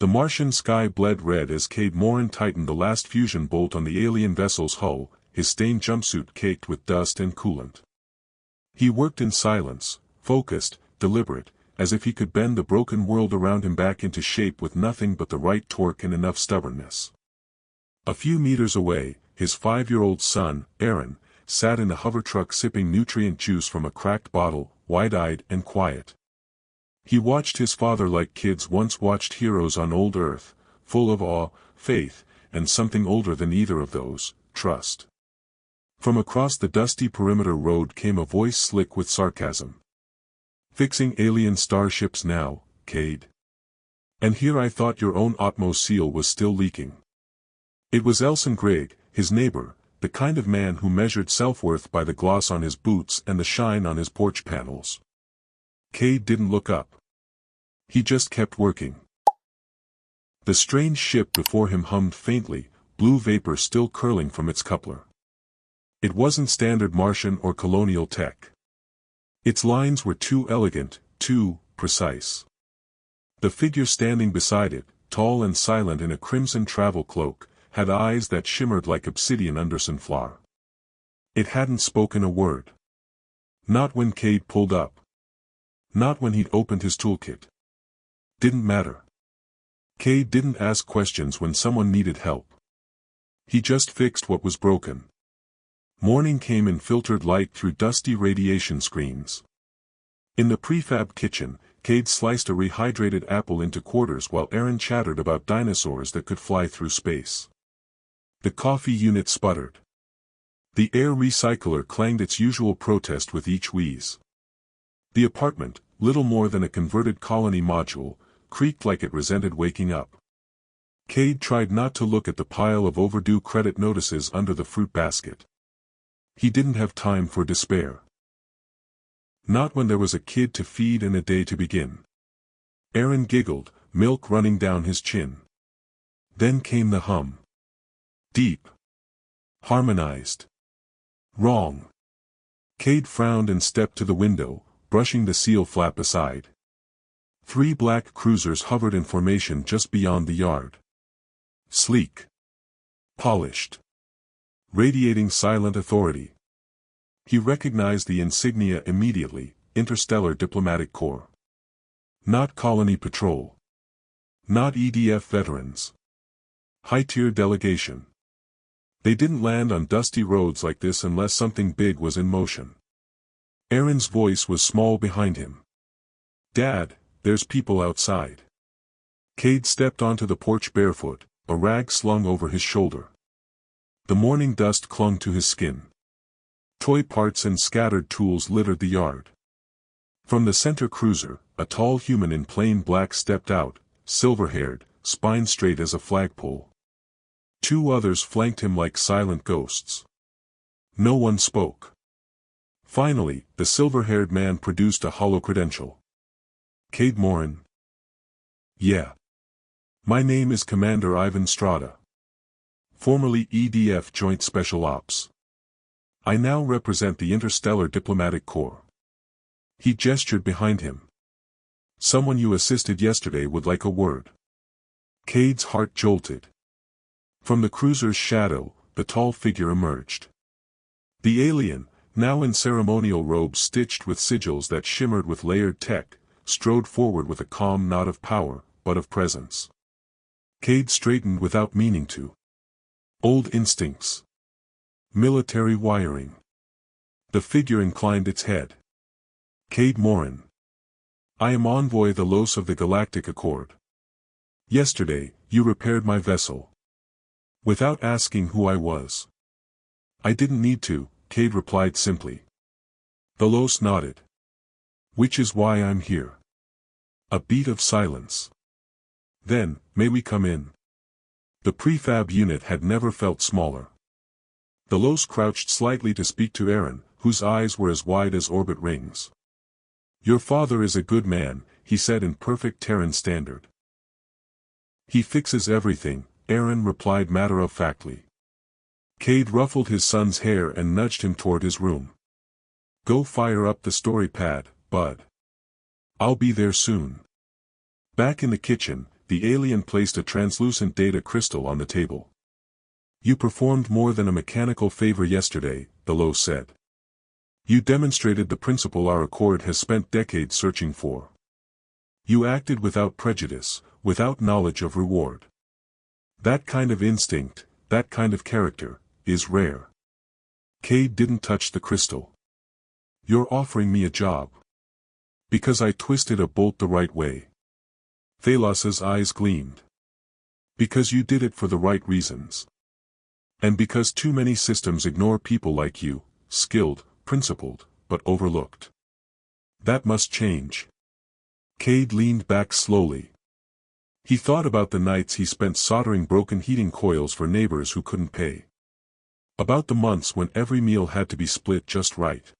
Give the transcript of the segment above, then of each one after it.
The Martian sky bled red as Cade Morin tightened the last fusion bolt on the alien vessel's hull, his stained jumpsuit caked with dust and coolant. He worked in silence, focused, deliberate, as if he could bend the broken world around him back into shape with nothing but the right torque and enough stubbornness. A few meters away, his 5-year-old son, Aaron, sat in a hover truck sipping nutrient juice from a cracked bottle, wide-eyed and quiet. He watched his father like kids once watched heroes on old Earth, full of awe, faith, and something older than either of those, trust. From across the dusty perimeter road came a voice slick with sarcasm. "Fixing alien starships now, Cade. And here I thought your own Atmos seal was still leaking." It was Elson Gregg, his neighbor, the kind of man who measured self-worth by the gloss on his boots and the shine on his porch panels. Cade didn't look up. He just kept working. The strange ship before him hummed faintly, blue vapor still curling from its coupler. It wasn't standard Martian or colonial tech. Its lines were too elegant, too precise. The figure standing beside it, tall and silent in a crimson travel cloak, had eyes that shimmered like obsidian under sunflower. It hadn't spoken a word. Not when Cade pulled up. Not when he'd opened his toolkit. Didn't matter. Cade didn't ask questions when someone needed help. He just fixed what was broken. Morning came in filtered light through dusty radiation screens. In the prefab kitchen, Cade sliced a rehydrated apple into quarters while Aaron chattered about dinosaurs that could fly through space. The coffee unit sputtered. The air recycler clanged its usual protest with each wheeze. The apartment, little more than a converted colony module, creaked like it resented waking up. Cade tried not to look at the pile of overdue credit notices under the fruit basket. He didn't have time for despair. Not when there was a kid to feed and a day to begin. Aaron giggled, milk running down his chin. Then came the hum. Deep. Harmonized. Wrong. Cade frowned and stepped to the window, brushing the seal flap aside. 3 black cruisers hovered in formation just beyond the yard. Sleek. Polished. Radiating silent authority. He recognized the insignia immediately, Interstellar Diplomatic Corps. Not Colony Patrol. Not EDF veterans. High-tier delegation. They didn't land on dusty roads like this unless something big was in motion. Aaron's voice was small behind him. "Dad, there's people outside." Cade stepped onto the porch barefoot, a rag slung over his shoulder. The morning dust clung to his skin. Toy parts and scattered tools littered the yard. From the center cruiser, a tall human in plain black stepped out, silver-haired, spine straight as a flagpole. 2 others flanked him like silent ghosts. No one spoke. Finally, the silver-haired man produced a hollow credential. "Cade Morin." "Yeah. My name is Commander Ivan Strada. Formerly EDF Joint Special Ops. I now represent the Interstellar Diplomatic Corps." He gestured behind him. "Someone you assisted yesterday would like a word." Cade's heart jolted. From the cruiser's shadow, the tall figure emerged. The alien, now in ceremonial robes stitched with sigils that shimmered with layered tech, strode forward with a calm nod of power, but of presence. Cade straightened without meaning to. Old instincts. Military wiring. The figure inclined its head. "Cade Morin. I am Envoy the Los of the Galactic Accord. Yesterday, you repaired my vessel. Without asking who I was." "I didn't need to," Cade replied simply. The Los nodded. "Which is why I'm here." A beat of silence. Then, "May we come in?" The prefab unit had never felt smaller. The Los crouched slightly to speak to Aaron, whose eyes were as wide as orbit rings. "Your father is a good man," he said in perfect Terran standard. "He fixes everything," Aaron replied matter-of-factly. Cade ruffled his son's hair and nudged him toward his room. "Go fire up the story pad, bud. I'll be there soon." Back in the kitchen, the alien placed a translucent data crystal on the table. "You performed more than a mechanical favor yesterday," the Low said. "You demonstrated the principle our Accord has spent decades searching for. You acted without prejudice, without knowledge of reward. That kind of instinct, that kind of character, is rare." Cade didn't touch the crystal. "You're offering me a job. Because I twisted a bolt the right way." Thalos's eyes gleamed. "Because you did it for the right reasons. And because too many systems ignore people like you, skilled, principled, but overlooked. That must change." Cade leaned back slowly. He thought about the nights he spent soldering broken heating coils for neighbors who couldn't pay. About the months when every meal had to be split just right.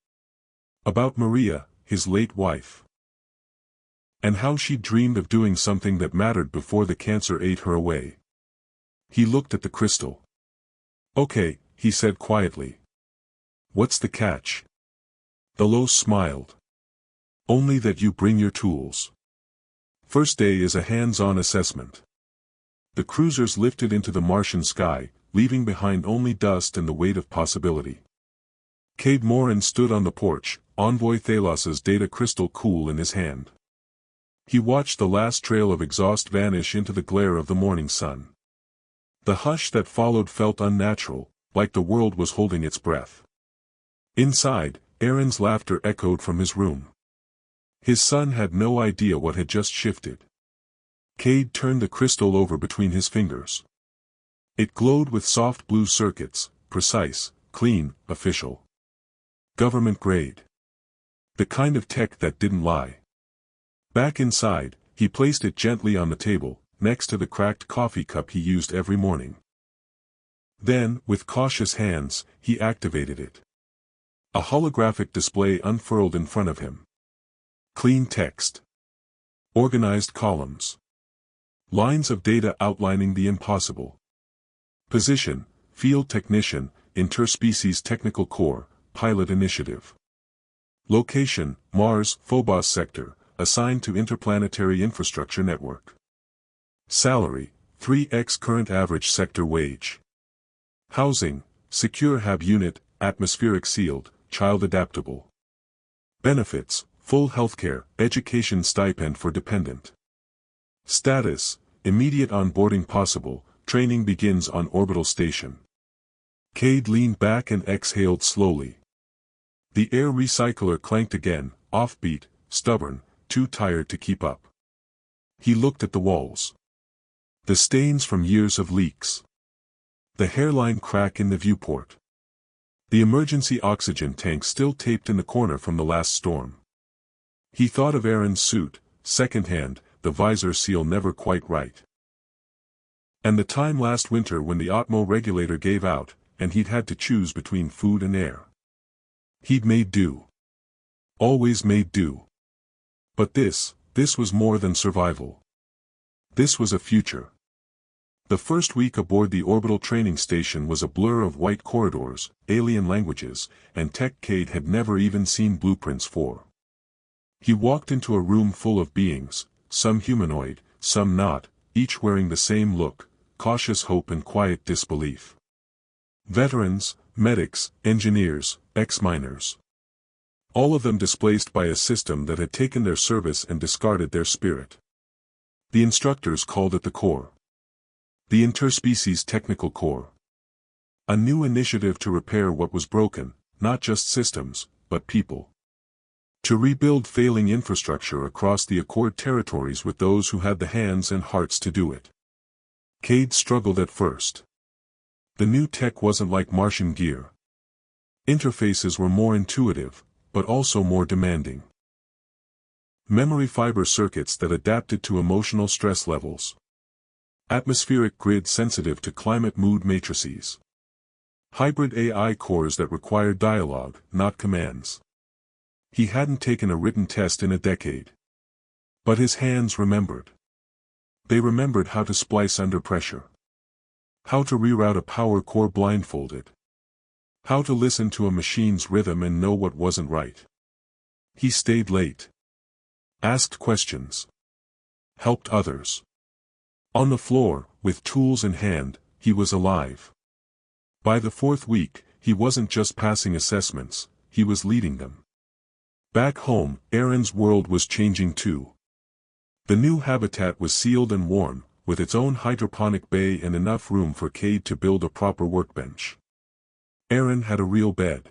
About Maria, his late wife. And how she dreamed of doing something that mattered before the cancer ate her away. He looked at the crystal. "Okay," he said quietly. "What's the catch?" The Low smiled. "Only that you bring your tools. First day is a hands-on assessment." The cruisers lifted into the Martian sky, leaving behind only dust and the weight of possibility. Cade Morin stood on the porch, Envoy Thalos's data crystal cool in his hand. He watched the last trail of exhaust vanish into the glare of the morning sun. The hush that followed felt unnatural, like the world was holding its breath. Inside, Aaron's laughter echoed from his room. His son had no idea what had just shifted. Cade turned the crystal over between his fingers. It glowed with soft blue circuits, precise, clean, official. Government grade. The kind of tech that didn't lie. Back inside, he placed it gently on the table, next to the cracked coffee cup he used every morning. Then, with cautious hands, he activated it. A holographic display unfurled in front of him. Clean text. Organized columns. Lines of data outlining the impossible. Position, Field Technician, Interspecies Technical Core, Pilot Initiative. Location, Mars, Phobos Sector, assigned to Interplanetary Infrastructure Network. Salary, 3x current average sector wage. Housing, Secure Hab Unit, Atmospheric Sealed, Child Adaptable. Benefits, Full healthcare, education stipend for dependent. Status, immediate onboarding possible, training begins on orbital station. Cade leaned back and exhaled slowly. The air recycler clanked again, offbeat, stubborn, too tired to keep up. He looked at the walls. The stains from years of leaks. The hairline crack in the viewport. The emergency oxygen tank still taped in the corner from the last storm. He thought of Aaron's suit, second-hand, the visor seal never quite right. And the time last winter when the Atmo regulator gave out, and he'd had to choose between food and air. He'd made do. Always made do. But this was more than survival. This was a future. The first week aboard the orbital training station was a blur of white corridors, alien languages, and tech Cade had never even seen blueprints for. He walked into a room full of beings, some humanoid, some not, each wearing the same look, cautious hope and quiet disbelief. Veterans, medics, engineers, ex-miners. All of them displaced by a system that had taken their service and discarded their spirit. The instructors called it the Core. The Interspecies Technical Core. A new initiative to repair what was broken, not just systems, but people. To rebuild failing infrastructure across the Accord territories with those who had the hands and hearts to do it. Cade struggled at first. The new tech wasn't like Martian gear. Interfaces were more intuitive, but also more demanding. Memory fiber circuits that adapted to emotional stress levels. Atmospheric grid sensitive to climate mood matrices. Hybrid AI cores that required dialogue, not commands. He hadn't taken a written test in a decade. But his hands remembered. They remembered how to splice under pressure. How to reroute a power core blindfolded. How to listen to a machine's rhythm and know what wasn't right. He stayed late. Asked questions. Helped others. On the floor, with tools in hand, he was alive. By the fourth week, he wasn't just passing assessments, he was leading them. Back home, Aaron's world was changing too. The new habitat was sealed and warm, with its own hydroponic bay and enough room for Cade to build a proper workbench. Aaron had a real bed.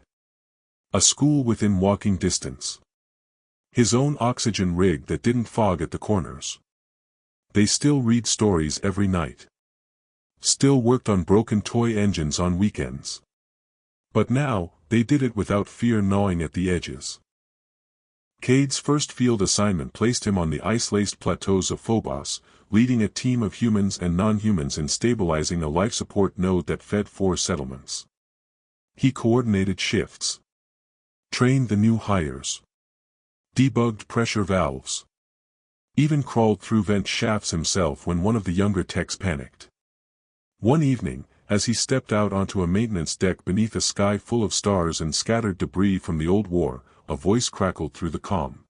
A school within walking distance. His own oxygen rig that didn't fog at the corners. They still read stories every night. Still worked on broken toy engines on weekends. But now, they did it without fear gnawing at the edges. Cade's first field assignment placed him on the ice-laced plateaus of Phobos, leading a team of humans and non-humans in stabilizing a life support node that fed 4 settlements. He coordinated shifts. Trained the new hires. Debugged pressure valves. Even crawled through vent shafts himself when one of the younger techs panicked. One evening, as he stepped out onto a maintenance deck beneath a sky full of stars and scattered debris from the old war, a voice crackled through the comm.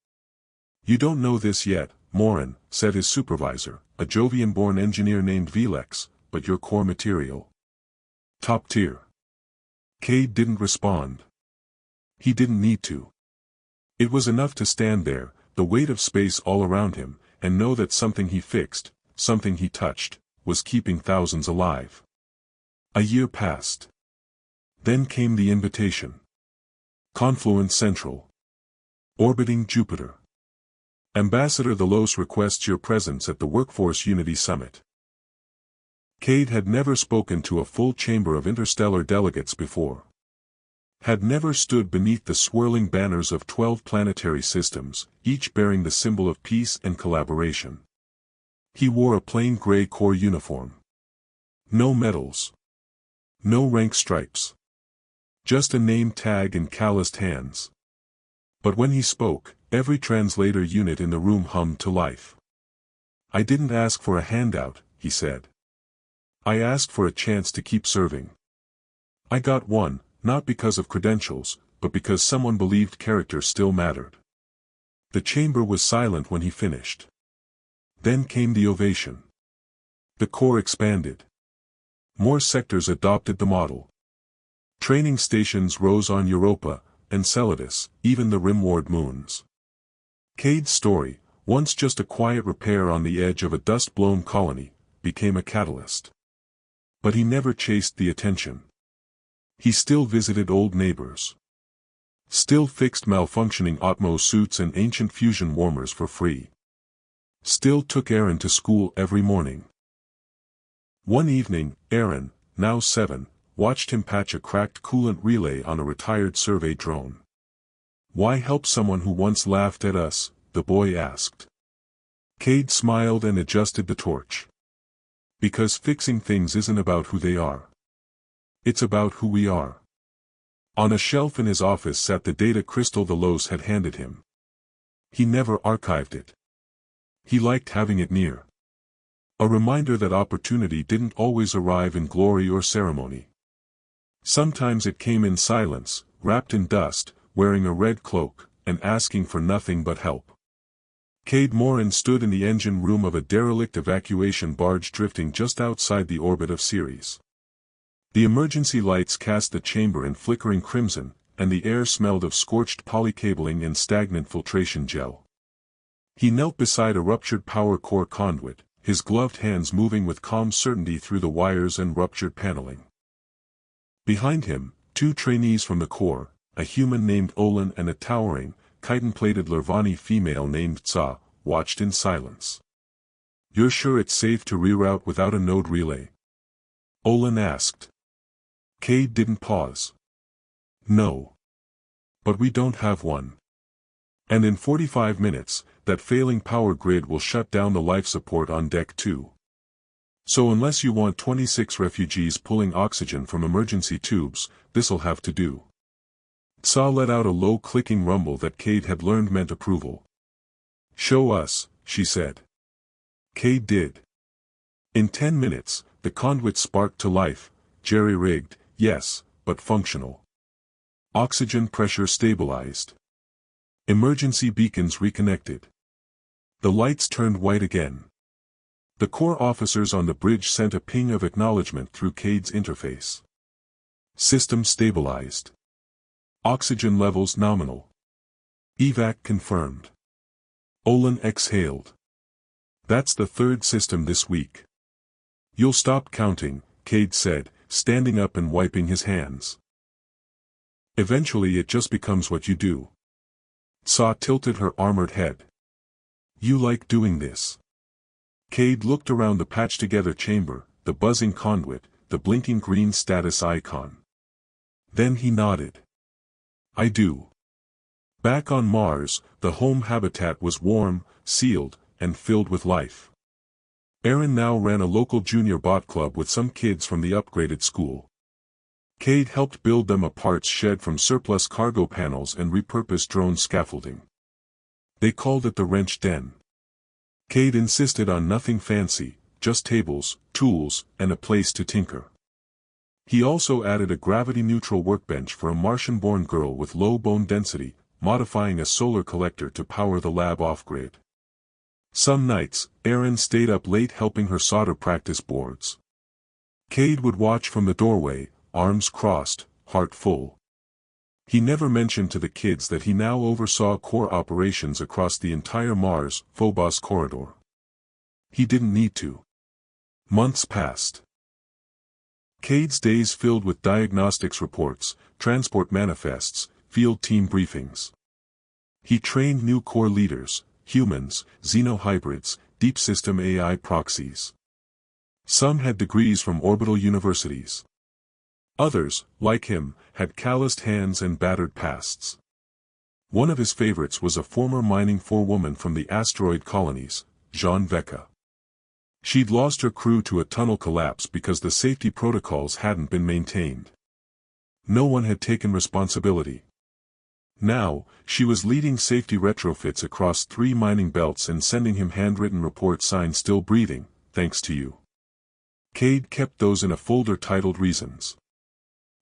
"You don't know this yet, Morin," said his supervisor, a Jovian-born engineer named Velex, "but your core material. Top tier." Cade didn't respond. He didn't need to. It was enough to stand there, the weight of space all around him, and know that something he fixed, something he touched, was keeping thousands alive. A year passed. Then came the invitation. Confluence Central. Orbiting Jupiter. Ambassador Delos requests your presence at the Workforce Unity Summit. Cade had never spoken to a full chamber of interstellar delegates before. Had never stood beneath the swirling banners of 12 planetary systems, each bearing the symbol of peace and collaboration. He wore a plain gray core uniform. No medals. No rank stripes. Just a name tag and calloused hands. But when he spoke, every translator unit in the room hummed to life. "I didn't ask for a handout," he said. "I asked for a chance to keep serving. I got one, not because of credentials, but because someone believed character still mattered." The chamber was silent when he finished. Then came the ovation. The core expanded. More sectors adopted the model. Training stations rose on Europa, Enceladus, even the rimward moons. Cade's story, once just a quiet repair on the edge of a dust-blown colony, became a catalyst. But he never chased the attention. He still visited old neighbors. Still fixed malfunctioning Atmo suits and ancient fusion warmers for free. Still took Aaron to school every morning. One evening, Aaron, now 7, watched him patch a cracked coolant relay on a retired survey drone. "Why help someone who once laughed at us?" the boy asked. Cade smiled and adjusted the torch. "Because fixing things isn't about who they are. It's about who we are." On a shelf in his office sat the data crystal Delos had handed him. He never archived it. He liked having it near. A reminder that opportunity didn't always arrive in glory or ceremony. Sometimes it came in silence, wrapped in dust, wearing a red cloak, and asking for nothing but help. Cade Morin stood in the engine room of a derelict evacuation barge drifting just outside the orbit of Ceres. The emergency lights cast the chamber in flickering crimson, and the air smelled of scorched polycabling and stagnant filtration gel. He knelt beside a ruptured power core conduit, his gloved hands moving with calm certainty through the wires and ruptured paneling. Behind him, 2 trainees from the core, a human named Olin and a towering, chitin-plated Lurvani female named Tsa, watched in silence. "You're sure it's safe to reroute without a node relay?" Olin asked. Cade didn't pause. "No. But we don't have one. And in 45 minutes, that failing power grid will shut down the life support on deck too. So unless you want 26 refugees pulling oxygen from emergency tubes, this'll have to do." Tsa let out a low clicking rumble that Cade had learned meant approval. "Show us," she said. Cade did. In 10 minutes, the conduit sparked to life, jerry-rigged, yes, but functional. Oxygen pressure stabilized. Emergency beacons reconnected. The lights turned white again. The Corps officers on the bridge sent a ping of acknowledgement through Cade's interface. System stabilized. Oxygen levels nominal. Evac confirmed. Olin exhaled. That's the third system this week. You'll stop counting, Cade said, standing up and wiping his hands. Eventually it just becomes what you do. Tsa tilted her armored head. You like doing this. Cade looked around the patched-together chamber, the buzzing conduit, the blinking green status icon. Then he nodded. I do. Back on Mars, the home habitat was warm, sealed, and filled with life. Aaron now ran a local junior bot club with some kids from the upgraded school. Cade helped build them a parts shed from surplus cargo panels and repurposed drone scaffolding. They called it the Wrench Den. Cade insisted on nothing fancy, just tables, tools, and a place to tinker. He also added a gravity-neutral workbench for a Martian-born girl with low bone density, modifying a solar collector to power the lab off-grid. Some nights, Aaron stayed up late helping her solder practice boards. Cade would watch from the doorway, arms crossed, heart full. He never mentioned to the kids that he now oversaw Corps operations across the entire Mars-Phobos corridor. He didn't need to. Months passed. Cade's days filled with diagnostics reports, transport manifests, field team briefings. He trained new Corps leaders, humans, xenohybrids, deep system AI proxies. Some had degrees from orbital universities. Others, like him, had calloused hands and battered pasts. One of his favorites was a former mining forewoman from the asteroid colonies, Jean Vecca. She'd lost her crew to a tunnel collapse because the safety protocols hadn't been maintained. No one had taken responsibility. Now, she was leading safety retrofits across 3 mining belts and sending him handwritten reports signed "Still breathing, thanks to you." Cade kept those in a folder titled Reasons.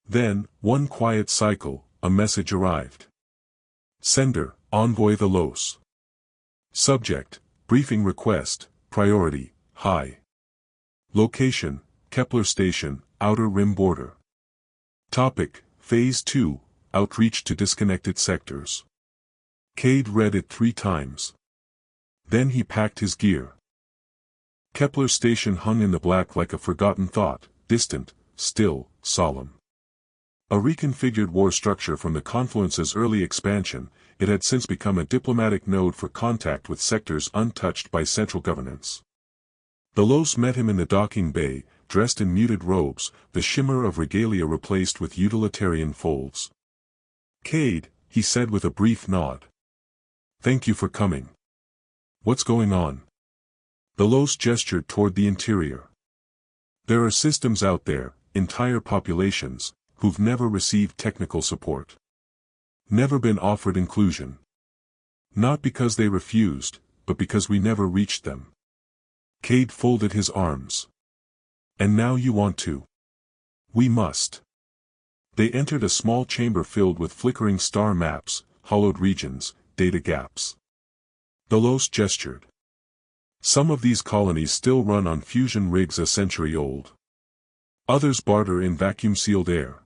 Then, one quiet cycle, a message arrived. Sender, Envoy the Los. Subject, Briefing Request, Priority, High. Location, Kepler Station, Outer Rim Border. Topic, Phase 2, Outreach to Disconnected Sectors. Cade read it 3 times. Then he packed his gear. Kepler Station hung in the black like a forgotten thought, distant, still, solemn. A reconfigured war structure from the Confluence's early expansion, it had since become a diplomatic node for contact with sectors untouched by central governance. The Los met him in the docking bay, dressed in muted robes, the shimmer of regalia replaced with utilitarian folds. Cade, he said with a brief nod. Thank you for coming. What's going on? The Los gestured toward the interior. There are systems out there, entire populations, who've never received technical support. Never been offered inclusion. Not because they refused, but because we never reached them. Cade folded his arms. And now you want to. We must. They entered a small chamber filled with flickering star maps, hollowed regions, data gaps. The Los gestured. Some of these colonies still run on fusion rigs a century old. Others barter in vacuum-sealed air.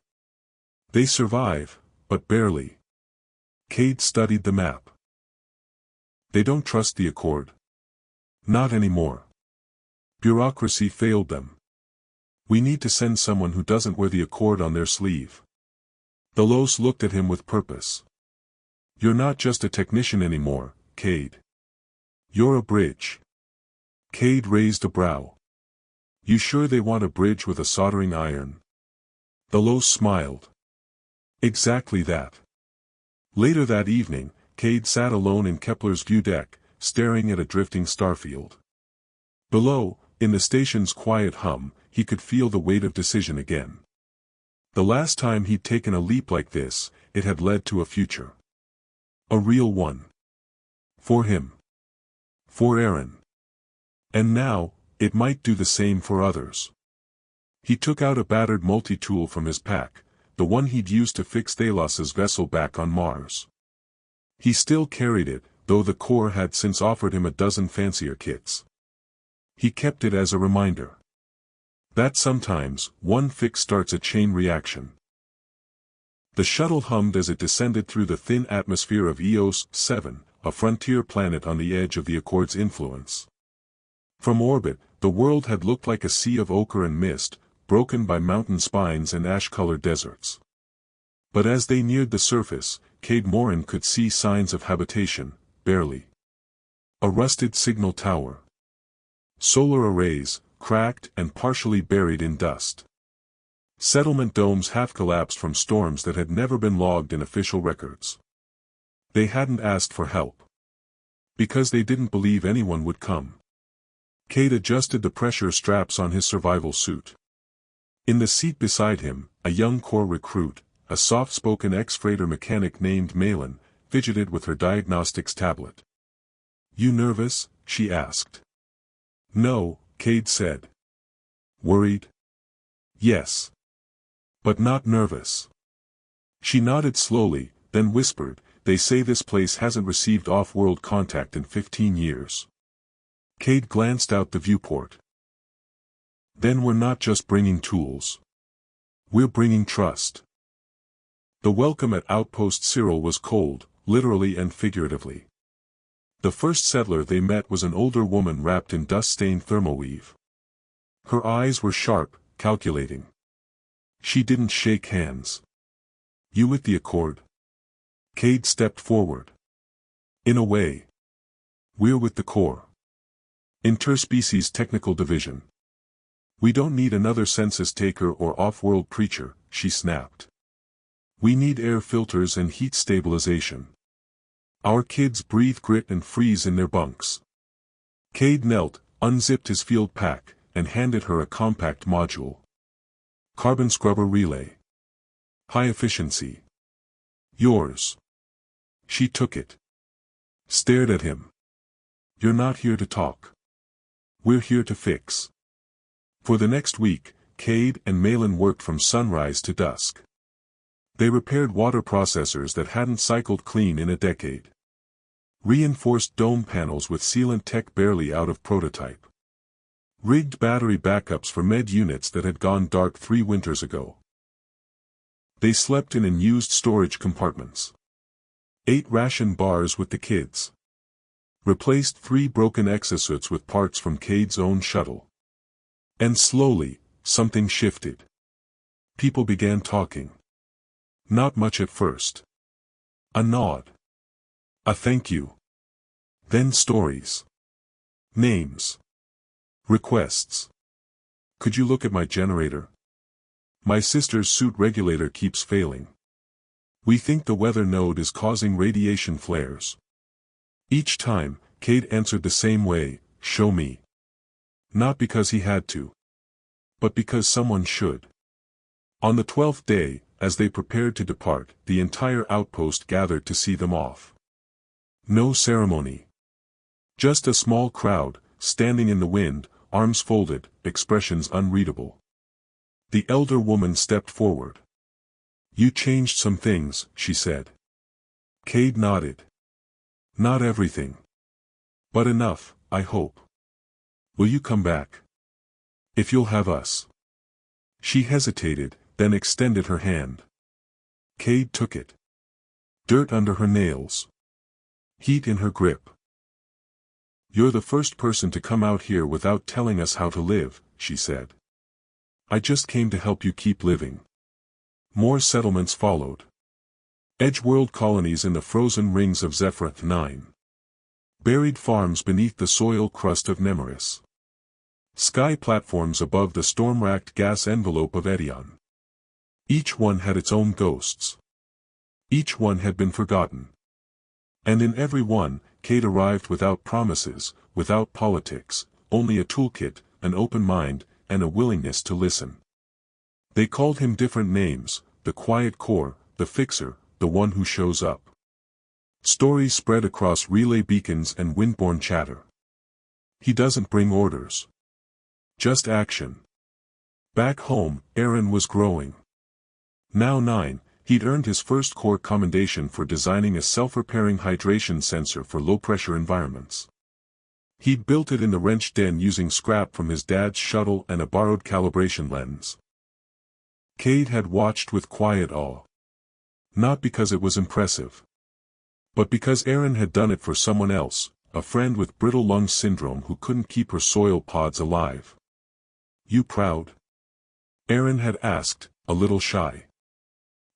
They survive, but barely. Cade studied the map. They don't trust the Accord. Not anymore. Bureaucracy failed them. We need to send someone who doesn't wear the Accord on their sleeve. The Los looked at him with purpose. You're not just a technician anymore, Cade. You're a bridge. Cade raised a brow. You sure they want a bridge with a soldering iron? The Los smiled. Exactly that. Later that evening, Cade sat alone in Kepler's view deck, staring at a drifting starfield. Below, in the station's quiet hum, he could feel the weight of decision again. The last time he'd taken a leap like this, it had led to a future. A real one. For him. For Aaron. And now, it might do the same for others. He took out a battered multi-tool from his pack, the one he'd used to fix Thalos's vessel back on Mars. He still carried it, though the Corps had since offered him a dozen fancier kits. He kept it as a reminder that sometimes, one fix starts a chain reaction. The shuttle hummed as it descended through the thin atmosphere of Eos 7, a frontier planet on the edge of the Accord's influence. From orbit, the world had looked like a sea of ochre and mist, broken by mountain spines and ash-colored deserts. But as they neared the surface, Cade Morin could see signs of habitation, barely. A rusted signal tower. Solar arrays, cracked and partially buried in dust. Settlement domes half-collapsed from storms that had never been logged in official records. They hadn't asked for help. Because they didn't believe anyone would come. Cade adjusted the pressure straps on his survival suit. In the seat beside him, a young Corps recruit, a soft-spoken ex-freighter mechanic named Malin, fidgeted with her diagnostics tablet. "You nervous?" she asked. "No," Cade said. "Worried?" "Yes. But not nervous." She nodded slowly, then whispered, "They say this place hasn't received off-world contact in 15 years. Cade glanced out the viewport. "Then we're not just bringing tools. We're bringing trust." The welcome at Outpost Cyril was cold, literally and figuratively. The first settler they met was an older woman wrapped in dust-stained thermoweave. Her eyes were sharp, calculating. She didn't shake hands. "You with the Accord?" Cade stepped forward. "In a way. We're with the Corps. Interspecies Technical Division. We don't need another census taker or off-world preacher," she snapped. "We need air filters and heat stabilization. Our kids breathe grit and freeze in their bunks." Cade knelt, unzipped his field pack, and handed her a compact module. "Carbon scrubber relay. High efficiency. Yours." She took it. Stared at him. "You're not here to talk. We're here to fix." For the next week, Cade and Malin worked from sunrise to dusk. They repaired water processors that hadn't cycled clean in a decade. Reinforced dome panels with sealant tech barely out of prototype. Rigged battery backups for med units that had gone dark 3 winters ago. They slept in unused storage compartments. Ate ration bars with the kids. Replaced 3 broken exosuits with parts from Cade's own shuttle. And slowly, something shifted. People began talking. Not much at first. A nod. A thank you. Then stories. Names. Requests. "Could you look at my generator? My sister's suit regulator keeps failing. We think the weather node is causing radiation flares." Each time, Cade answered the same way, "Show me." Not because he had to. But because someone should. On the 12th day, as they prepared to depart, the entire outpost gathered to see them off. No ceremony. Just a small crowd, standing in the wind, arms folded, expressions unreadable. The elder woman stepped forward. "You changed some things," she said. Cade nodded. "Not everything. But enough, I hope. Will you come back? If you'll have us." She hesitated, then extended her hand. Cade took it. Dirt under her nails. Heat in her grip. "You're the first person to come out here without telling us how to live," she said. "I just came to help you keep living." More settlements followed. Edge-world colonies in the frozen rings of Zephyr 9. Buried farms beneath the soil crust of Nemeris. Sky platforms above the storm-racked gas envelope of Edion. Each one had its own ghosts. Each one had been forgotten. And in every one, Cade arrived without promises, without politics, only a toolkit, an open mind, and a willingness to listen. They called him different names: the Quiet Core, the Fixer, the one who shows up. Stories spread across relay beacons and windborne chatter. He doesn't bring orders. Just action. Back home, Aaron was growing. Now 9, he'd earned his first Corps commendation for designing a self-repairing hydration sensor for low-pressure environments. He'd built it in the wrench den using scrap from his dad's shuttle and a borrowed calibration lens. Cade had watched with quiet awe. Not because it was impressive, but because Erin had done it for someone else, a friend with brittle lung syndrome who couldn't keep her soil pods alive. "You proud?" Erin had asked, a little shy.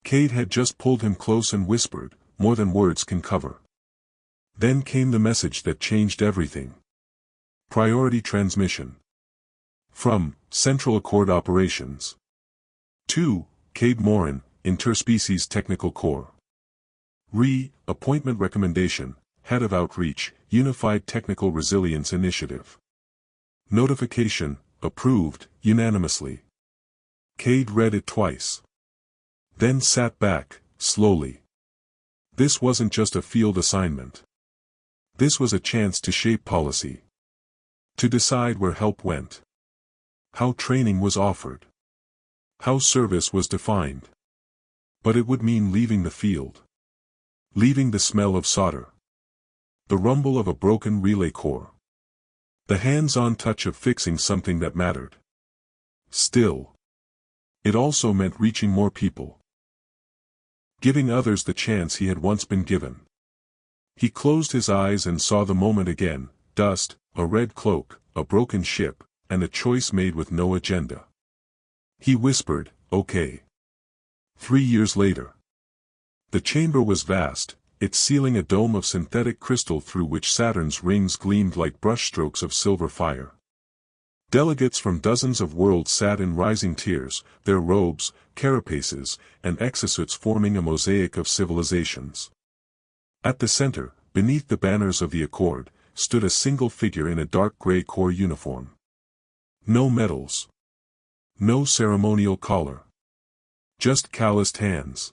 Cade had just pulled him close and whispered, "More than words can cover." Then came the message that changed everything. Priority transmission. From Central Accord Operations. To Cade Morin, Interspecies Technical Corps. Appointment recommendation, Head of Outreach, Unified Technical Resilience Initiative. Notification, approved, unanimously. Cade read it twice. Then sat back, slowly. This wasn't just a field assignment. This was a chance to shape policy. To decide where help went. How training was offered. How service was defined. But it would mean leaving the field. Leaving the smell of solder. The rumble of a broken relay core. The hands-on touch of fixing something that mattered. Still. It also meant reaching more people. Giving others the chance he had once been given. He closed his eyes and saw the moment again, dust, a red cloak, a broken ship, and a choice made with no agenda. He whispered, "Okay." 3 years later. The chamber was vast, its ceiling a dome of synthetic crystal through which Saturn's rings gleamed like brushstrokes of silver fire. Delegates from dozens of worlds sat in rising tiers, their robes, carapaces, and exosuits forming a mosaic of civilizations. At the center, beneath the banners of the Accord, stood a single figure in a dark gray corps uniform. No medals. No ceremonial collar. Just calloused hands.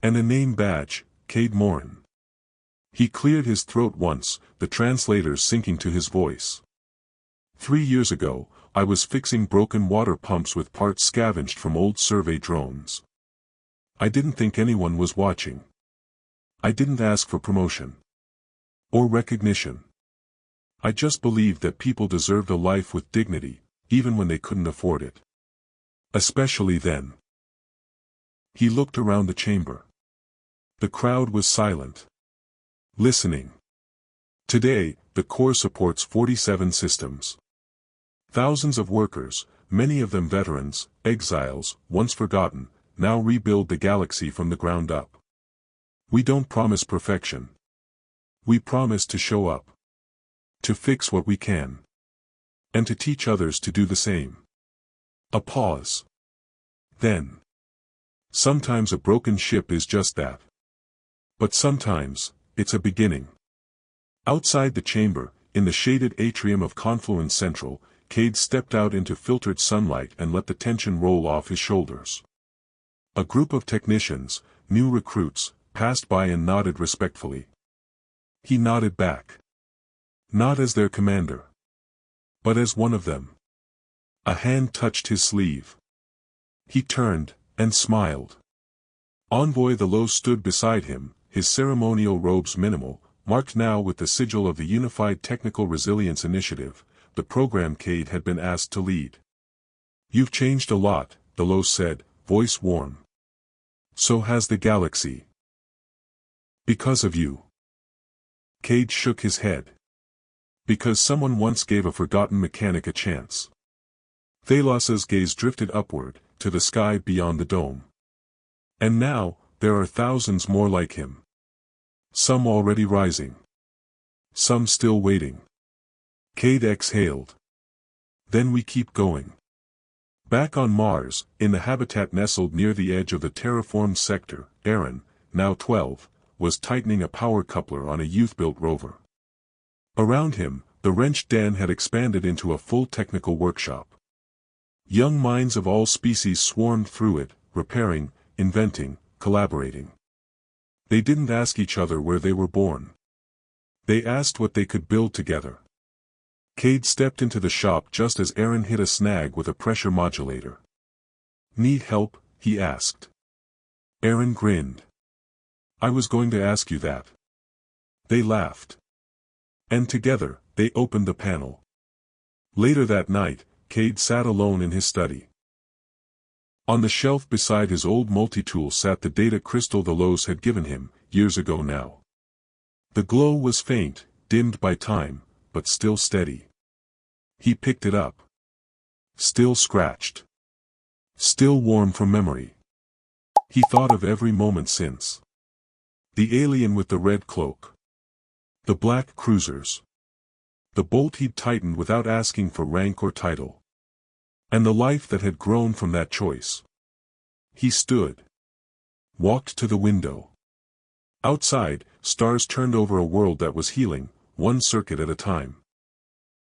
And a name badge, Cade Morin. He cleared his throat once, the translators sinking to his voice. 3 years ago, I was fixing broken water pumps with parts scavenged from old survey drones. I didn't think anyone was watching. I didn't ask for promotion. Or recognition. I just believed that people deserved a life with dignity, even when they couldn't afford it. Especially then. He looked around the chamber. The crowd was silent. Listening. Today, the Corps supports 47 systems. Thousands of workers, many of them veterans, exiles, once forgotten, now rebuild the galaxy from the ground up. We don't promise perfection. We promise to show up. To fix what we can. And to teach others to do the same. A pause. Then. Sometimes a broken ship is just that. But sometimes, it's a beginning. Outside the chamber, in the shaded atrium of Confluence Central, Cade stepped out into filtered sunlight and let the tension roll off his shoulders. A group of technicians, new recruits, passed by and nodded respectfully. He nodded back. Not as their commander. But as one of them. A hand touched his sleeve. He turned, and smiled. Envoy Thelo stood beside him, his ceremonial robes minimal, marked now with the sigil of the Unified Technical Resilience Initiative, the program Cade had been asked to lead. "You've changed a lot," Thelo said, voice warm. "So has the galaxy. Because of you." Cade shook his head. Because someone once gave a forgotten mechanic a chance. Thalos's gaze drifted upward, to the sky beyond the dome. And now, there are thousands more like him. Some already rising. Some still waiting. Cade exhaled. Then we keep going. Back on Mars, in the habitat nestled near the edge of the terraformed sector, Erin, now 12, was tightening a power coupler on a youth-built rover. Around him, the wrench den had expanded into a full technical workshop. Young minds of all species swarmed through it, repairing, inventing, collaborating. They didn't ask each other where they were born. They asked what they could build together. Cade stepped into the shop just as Erin hit a snag with a pressure modulator. "Need help?" he asked. Erin grinned. "I was going to ask you that." They laughed. And together, They opened the panel. Later that night, Cade sat alone in his study. On the shelf beside his old multi-tool sat the data crystal the Lows had given him, years ago now. The glow was faint, dimmed by time, but still steady. He picked it up. Still scratched. Still warm from memory. He thought of every moment since. The alien with the red cloak. The black cruisers. The bolt he'd tightened without asking for rank or title. And the life that had grown from that choice. He stood. Walked to the window. Outside, stars turned over a world that was healing, one circuit at a time.